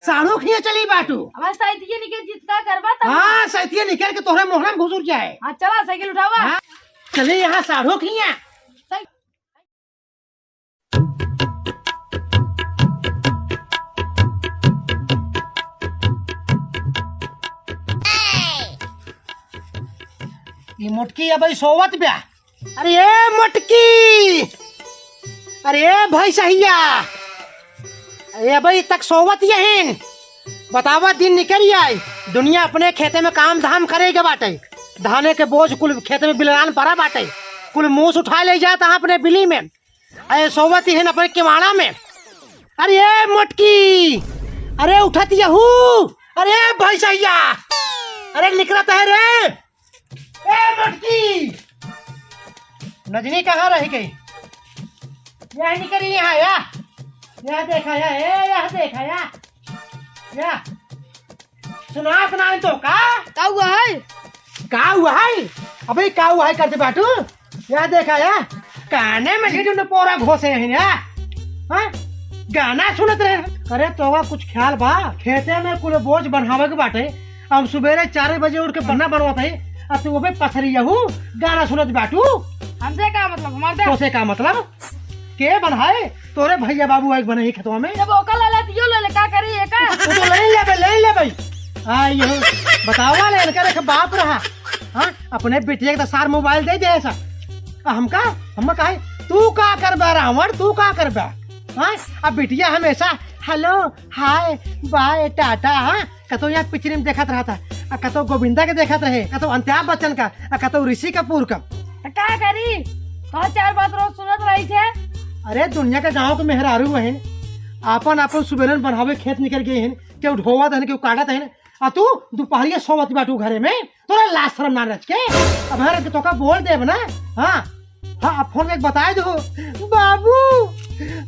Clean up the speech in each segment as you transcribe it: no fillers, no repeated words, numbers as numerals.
साड़ू खिया चली बाटू। हमारे साइकिल निकल जितना करवा तब। हाँ साइकिल निकल के तोहरे मोहरा में घुसुर जाए। हाँ चला साइकिल उठावा। हाँ, चले यहाँ साड़ू खिया। ये मोटकी अब सोवत ब्या। अरे ये मोटकी, अरे भाई सहिया, अरे अभी तक सोवत यही बतावा। दिन निकल आए, दुनिया अपने खेते में काम धाम करेगा बाटे। धाने के बोझ कुल खेत में बिलरान पड़ा बाटे, कुल मूस उठा ले जाता अपने बिली में। अरे सोवत ही अपने किवाड़ा में। अरे ये मोटकी, अरे उठत यहू, अरे भाई सहिया, अरे निकलता है रे। ए मोटकी, नजनी कहाँ रह गई? यह निकली यहाँ या, यह देखा या, यह देखा या सुना सुना तो का हुआ है? का हुआ है? अबे का हुआ है करते बाटू? यह देखा या काने में सीधे न पोरा घोसे हैं या, हाँ गाना सुनत रहे। अरे तो कुछ ख्याल बा? खेते में कुल बोझ बनहावे के बाटे। अब सुबेरे 4 बजे उठ के बन्ना बनवाता है, अब तू वो पथरी यहू गाना सुनत बाटू। हमसे का मतलब? हमारे तोसे का मतलब? के बनाए? तोरे भैया बाबू एक बने खेतवा में। जब ओकल ले तियो ले का करी है का? तू तो ले ले भाई। हां ये बतावा ले इनका रे बाप रहा। हां अपने बिटिया के सार मोबाइल दे दे ऐसा। हम का तू का करबा रावण, तू का करबा? हां अब बिटिया हमेशा हेलो हाय बाय टाटा, हां कतो यहाँ पिक्चर में देखत रहा था, कतो गोविंदा के देखत रहे, कतो अमिताभ बच्चन का, कतो ऋषि कपूर का। का करी? तो 4 बात रोज सुनत रही थे। अरे दुनिया के गांव के मेहरारू हैं, आपन सुबेरन बनावे खेत निकल गए हैं, केहू ढोवत है केहू काटत है। आ तू दोपहरिया सोवत बाटू घरे में, तोरा लाज शर्म ना रच के। अब हर के तोका बोल देब ना। हाँ हाँ अब फोन में बताए दो बाबू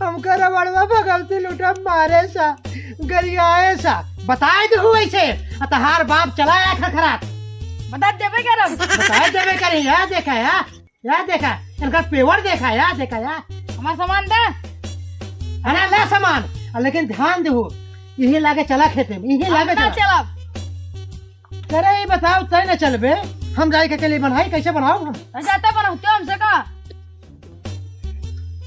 हमका रबड़वा भगवती लुटा मारे सा गरियाए सा, बताए दो ऐसे। तहार बाप चला खराब बता देबे करम, बताए देबे करी। या देखा या देखा इनका पेवर देखा या देखा या। हमारा सामान दे। अरे ले सामान, लेकिन ध्यान दो यही लागे चला खेते में, यही लागे चला। अरे ये बताओ तय न चलबे, हम जाए के लिए बनाई कैसे बनाओ? हम जाता बनाते हमसे का।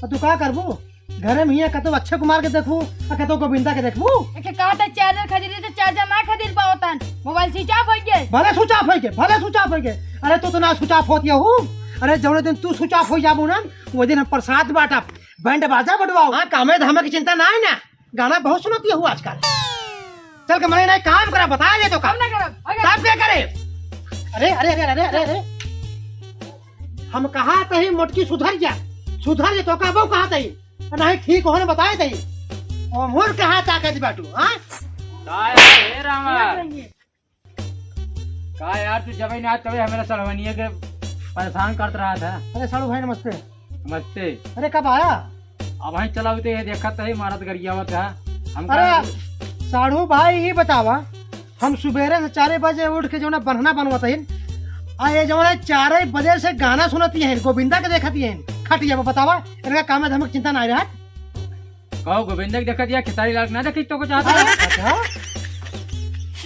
तू का करबू? घरे में ही कतो अक्षय कुमार के देखू, कतो गोविंदा के देखू। एक कहता चार्जर खरीदी तो चार्जर ना खरीद पाओतन, मोबाइल स्विच ऑफ हो गए। भले स्विच ऑफ हो गए, भले स्विच ऑफ हो गए। अरे तू तो ना स्विच ऑफ होती हूँ। अरे जौने दिन तू स्विच ऑफ हो जाबू ना, वो दिन हम प्रसाद बांटा, बैंड बाजा बटवाओ। हाँ कामे धामे की चिंता ना है ना, गाना बहुत सुनती हूँ आजकल। चल के मैंने काम करा, बताया ये तो काम ना करो तब क्या करे? अरे अरे अरे अरे अरे अरे हम कहा तही मोटकी सुधर जा तो का वो कहा तही नहीं ठीक होने बताए तही और मोर कहा ताकत बाटू। हाँ का यार तू जब ना तभी हमारा सलवनिया के परेशान करता रहा था। अरे साड़ू भाई नमस्ते। नमस्ते। अरे कब आया? अब वहीं चला उते देखा था मारत गरियावत है हम। अरे साड़ू भाई ये बतावा, हम सुबेरे से 4 बजे उठ के जो ना बनना बनवाता है, ये जो ना 4 बजे से गाना सुनती है, गोविंदा के देखती है खटिया में। बतावा इनका काम धमक चिंता नहीं रहा। कहो गोविंदा के देखा दिया, खेसारी लाल ना देखी तो कुछ चाहता है। अच्छा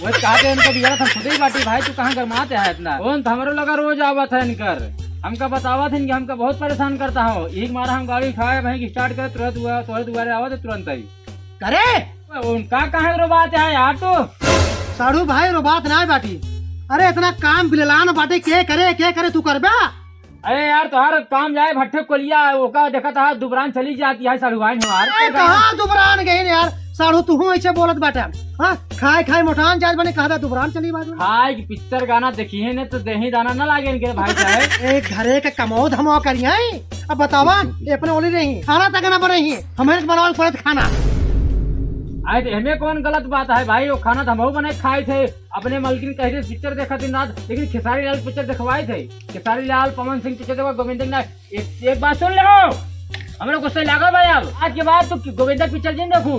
वो कहते उनको दिया था खुद ही बाटी। भाई तू कहाँ गरमाते है इतना? कौन हमारो लगा रोज आवत है इनकर, हमका बतावा था इनके, हमका बहुत परेशान करता हूँ। एक मारा हम गाड़ी खाए भाई स्टार्ट करे तुरंत हुआ, दोबारा आवा तुरंत ही करे। उनका कहाँ रो बात है यार? तो साड़ू भाई रो बात ना बाटी। अरे इतना काम बिललान बाटे के करे तू करबा? अरे यार तुम्हारा काम जाए भट्टे को लिया ओका देखा था दुबरान चली जाती है साड़ू भाई हमारे। कहाँ दुबरान गई यार साड़ू, तू ऐसे बोलत बाटे। हाँ खाए मोटान जाज बने कहा था दुबरान चली बात। खाए की पिक्चर गाना देखिए ने तो दही दाना न लागे इनके भाई साहब। एक घरे के कमाओ धमाओ करिए। अब बतावा अपने ओली नहीं खाना तक ना बने, हमें बनाओ पड़े खाना। आए तो हमें कौन गलत बात है भाई? वो खाना तो हम बने खाए थे, अपने मलकिन कहे पिक्चर देखा दिन रात, लेकिन खेसारी लाल पिक्चर दिखवाए थे। खेसारी लाल पवन सिंह पिक्चर देखा, गोविंदा ने एक बात सुन लो, हमें गुस्सा लगा भाई। अब आज के बाद तो गोविंदा पिक्चर जिन देखू,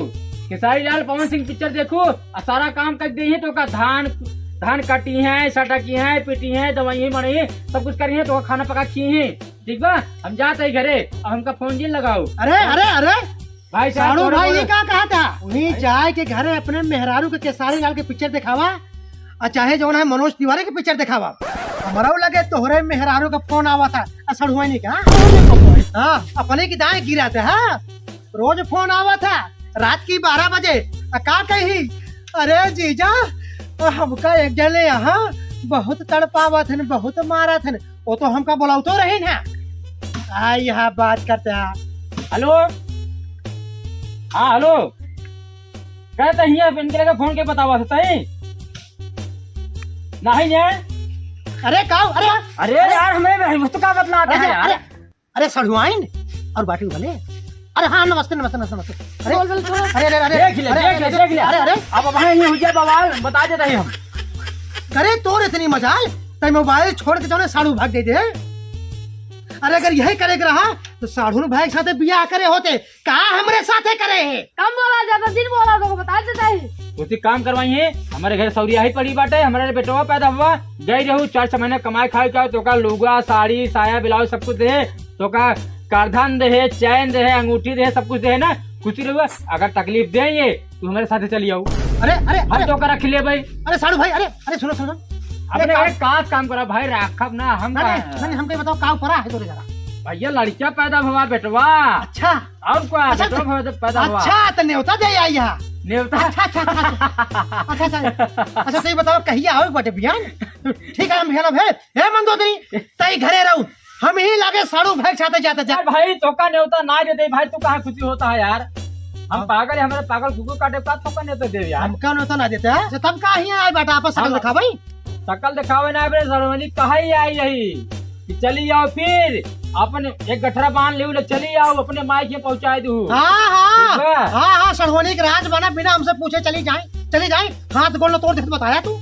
खेसारी लाल पवन सिंह पिक्चर देखू और सारा काम कर दी है। तो का धान काटी है, सटकी है, पीटी है, दवाई बनी है, सब कुछ करी है, तो खाना पका खी है। ठीक बा हम जाते घरे, अब हमका फोन जिन लगाओ। अरे अरे अरे भाई साहब साड़ू थोड़ा भाई बोलो। ये क्या कहा था उन्हीं जाए के घरे अपने मेहरारू के केसारी लाल के पिक्चर दिखावा और चाहे जो है मनोज तिवारी के पिक्चर दिखावा हमारा लगे तोहरे मेहरारू का फोन आवा था असर हुआ नहीं का हाँ अपने की दाएं गिरा था हाँ रोज फोन आवा था रात की 12 बजे का कही अरे जीजा हमका एक जने यहाँ बहुत तड़पावा थे बहुत मारा थे वो तो हमका बुलाऊ तो रही ना यहाँ बात करते हैं हेलो हाँ हेलो कहते हैं इनके लगे फोन के बतावा था तई नहीं ने अरे का अरे अरे यार हमें तो का बतला आता है अरे यार अरे सड़ुआइन और बाटी भले अरे हाँ नमस्ते नमस्ते नमस्ते नमस्ते अरे अरे अरे अरे देख ले देख ले अरे अरे अब भाई ये हो जाए बवाल बता देते हैं हम अरे तोर इतनी मजाल तय मोबाइल छोड़ के जाने साड़ू भाग दे दे अरे अगर यही करे के रहा तो साढ़ू भाई के साथे बियाह करे होते का हमरे साथे करे कम बोला ज्यादा दिन बोला तो बता देता है। उसी काम करवाइए हमारे घर सौरिया ही पड़ी बाटे हमारे बेटवा पैदा हुआ गई रहू 4 महीने कमाए खाए का तो का लुगा साड़ी साया ब्लाउज सब कुछ दे तो का कारधान दे चैन दे अंगूठी दे सब कुछ दे ना कुछ रहुआ अगर तकलीफ दे ये तो हमारे साथ चली आओ अरे अरे हम तो का रख लिए भाई अरे साड़ू भाई अरे अरे सुनो सुनो अपने एक काम करा भाई राखब ना हम नहीं हमको बताओ का परा है तोरे जरा भैया लड़कियां पैदा हुआ बेटवा अच्छा और क्या अच्छा, बेटवा पैदा हुआ अच्छा तो न्योता दे आई यहाँ नेवता अच्छा अच्छा अच्छा अच्छा अच्छा तो ये बताओ कहिया आओ बटे बियान ठीक है हम बियान भेज हे मंदोदरी तई घरे रहू हम ही लागे साड़ू भाई साथे जाते जा यार भाई तो का नेवता ना दे दे भाई तू कहाँ खुशी होता है यार हम पागल है हमारे पागल कुकुर काटे का तो का नेवता दे यार हमका न्योता ना देते हैं तो तब का ही आए बेटा आपस सकल दिखा भाई शकल दिखावे ना बड़े सरवनी कहा ही आई रही कि चली आओ फिर अपन एक गठरा बांध ले चली आओ अपने माई के पहुंचाए दू हाँ हाँ ठीक है। हाँ हाँ सड़वनी के राज बना बिना हमसे पूछे चली जाए हाथ गोल तोड़ दे बताया तू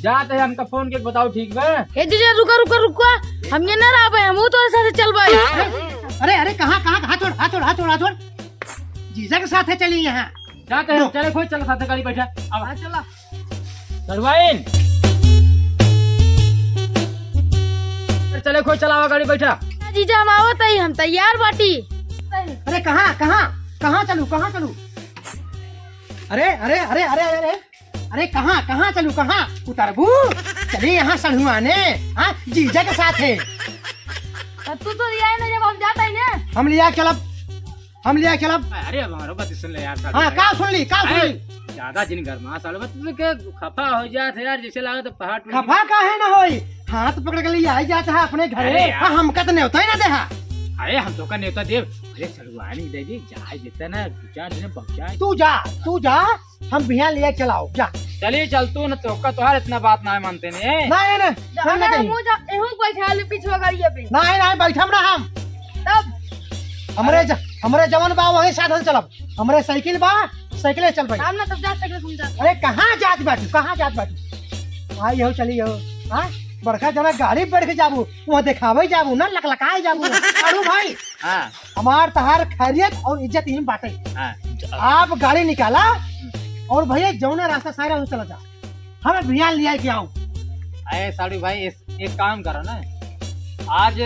जाते है हमका फोन के बताओ ठीक है ए जीजा रुका रुका रुका हम ये ना रह पाए हम तो साथ चल पाए। अरे अरे कहाँ कहाँ हाथ छोड़ हाथ छोड़ हाथ छोड़ हाथ छोड़ जीजा के साथ है चली यहाँ जाते हैं चले कोई चल साथ गाड़ी बैठा अब चला सरवाइन चले कोई चलावा गाड़ी बैठा जीजा हम आवत है हम तैयार बाटी। अरे कहाँ कहाँ कहाँ चलू अरे अरे अरे अरे अरे अरे कहाँ चलू कहाँ उतरबू चलिए यहाँ सड़ुआने हाँ जीजा के साथ है तू तो दिया है ना जब हम जाता है ना हम लिया चलब अरे अब हमारो बात सुन ले यार हाँ का सुन ली ज्यादा जिन गरमा सालो बात तुझे के खफा हो जात है यार जैसे लगा तो पहाड़ टूट खफा का है ना होई हाथ पकड़ के लिए आई जाता है अपने घरे अरे यार। हाँ, हमका तो न्योता ही ना दे अरे हम तो का नेता देव अरे सलवानी दे दी जाए जितना ना 2-4 दिन पहुंचाए तू जा हम बिहार लिए चलाओ जा चलिए चल तू न तो का तो यार इतना बात ना मानते ने नहीं मुंह जा एहू बैठा ले पीछे गाड़िया पे नहीं बैठम ना हम तब हमरे जवन बा वही साधन चलब हमरे साइकिल बा साइकिले चल भाई हम ना तब जा सकते तुम जा। अरे कहाँ जात बाटू आई हो चली हो हाँ बड़का जना गाड़ी बैठ के जाबू वहाँ देखावे जाबू ना लकलकाए जाबू अरे भाई हां हमार तहार खैरियत और इज्जत ही बाटे हां आप गाड़ी निकाला और भैया जौना रास्ता सारा उस चला जा हमें बिहार लिया के आओ अरे साड़ू भाई एक काम करो ना आज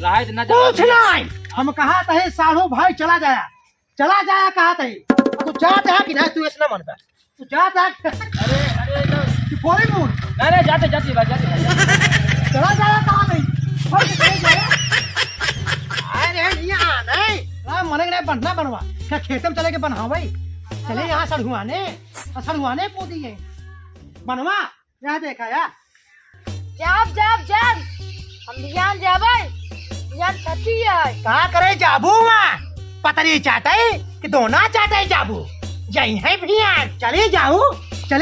राहत न कुछ नहीं हम कहा थे साढ़ू भाई चला जाया कहा थे तू जाता है कि नहीं तू ऐसा मन तू जाता है अरे कोई मूड अरे जाते भाई जाते चला जाया कहा थे अरे यहाँ नहीं मन नहीं बनना बनवा क्या खेत में चले के बनवा भाई चले यहाँ सड़ुआने कूदी है बनवा यहाँ देखा यार जाब हम ध्यान जाबे ध्यान सच्ची है का करे जाबू वहाँ पतरी चाटे कि दोना चाटे जाबू यही है भैया चले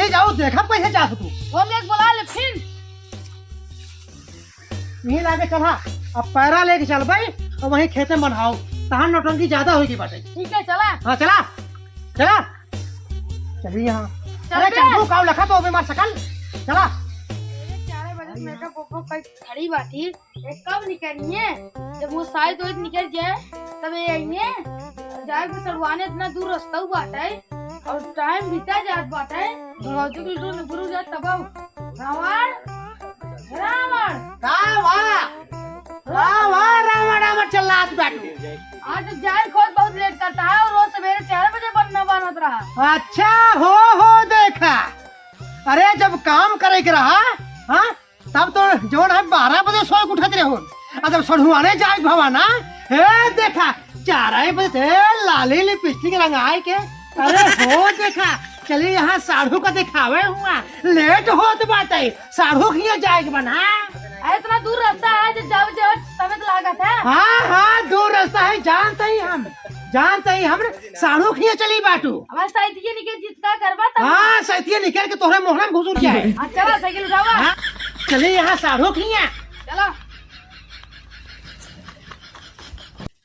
जाओ देखा कैसे जाबू तू हम एक बुला ले फिर यहीं लाके चला अब पैरा लेके चल भाई और वहीं खेते में बनाओ तहां नौटंकी ज्यादा होगी बाटे ठीक है चला हाँ चला चलिए यहाँ चल अरे बे। चंदू काव लखा तो अभी मार सकल चला 4 बजे मेकअप पोपो पर खड़ी बाटी एक कब निकलनी है जब वो साइड तो निकल जाए तब ये आइए जाए को सड़वाने इतना दूर रास्ता बाटा है और टाइम बीता जात बाटा है भौजी की तो गुरु जात तब रावण रावण रावण चल्लात बैठू आज जाहिर खोज बहुत लेट करता है और रोज सवेरे 4 बजे बनत रहा। अच्छा हो देखा। अरे जब काम करे के रहा हाँ तब तो जोन है 12 बजे सोए के उठत रहो और जब सढ़ुआने जाए भवाना हे देखा 4 बजे से लाली लिपस्टिक रंगाए के। अरे हो देखा चलिए यहाँ साढ़ू का दिखावे हुआ लेट होत बाटे साढ़ू खिया जाए के बना। इतना दूर रास्ता है जो जाओ जाओ समय तो लागत है। हाँ दूर रास्ता है जानते ही हम साढ़ू खिया चली बाटू। हमारे साइकिल निकल जितना करवा तब। हाँ साइकिल निकल के तोहरे मोहना में घुस जाए। अच्छा साइकिल उठावा। हाँ चलिए यहाँ साढ़ू खिया